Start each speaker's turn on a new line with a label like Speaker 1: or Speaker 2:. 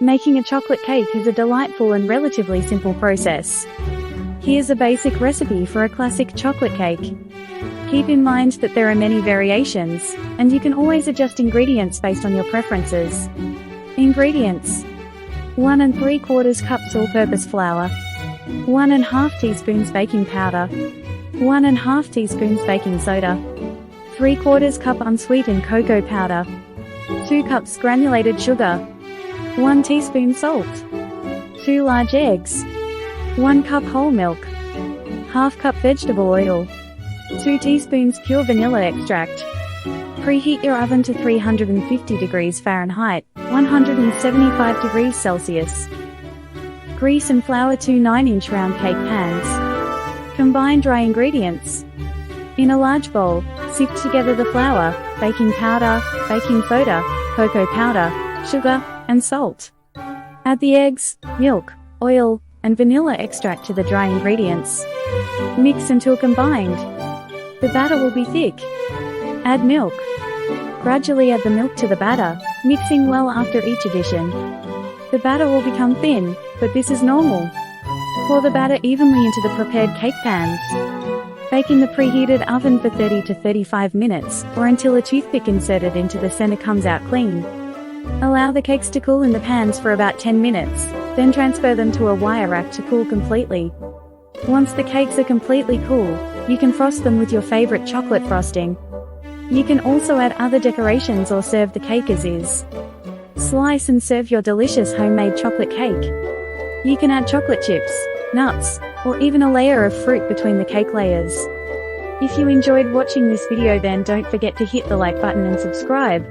Speaker 1: Making a chocolate cake is a delightful and relatively simple process. Here's a basic recipe for a classic chocolate cake. Keep in mind that there are many variations, and you can always adjust ingredients based on your preferences. Ingredients: 1 3/4 cups all-purpose flour, 1 1/2 teaspoons baking powder, 1 1/2 teaspoons baking soda, 3/4 cup unsweetened cocoa powder, 2 cups granulated sugar, 1 teaspoon salt, 2 large eggs, 1 cup whole milk, ½ cup vegetable oil, 2 teaspoons pure vanilla extract. Preheat your oven to 350 degrees Fahrenheit, 175 degrees Celsius. Grease and flour 2 9-inch round cake pans. Combine dry ingredients. In a large bowl, sift together the flour, baking powder, baking soda, cocoa powder, sugar, and salt. Add the eggs, milk, oil, and vanilla extract to the dry ingredients. Mix until combined. The batter will be thick. Add milk. Gradually add the milk to the batter, mixing well after each addition. The batter will become thin, but this is normal. Pour the batter evenly into the prepared cake pans. Bake in the preheated oven for 30 to 35 minutes, or until a toothpick inserted into the center comes out clean. Allow the cakes to cool in the pans for about 10 minutes, then transfer them to a wire rack to cool completely. Once the cakes are completely cool, you can frost them with your favorite chocolate frosting. You can also add other decorations or serve the cake as is. Slice and serve your delicious homemade chocolate cake. You can add chocolate chips, nuts, or even a layer of fruit between the cake layers. If you enjoyed watching this video, then don't forget to hit the like button and subscribe.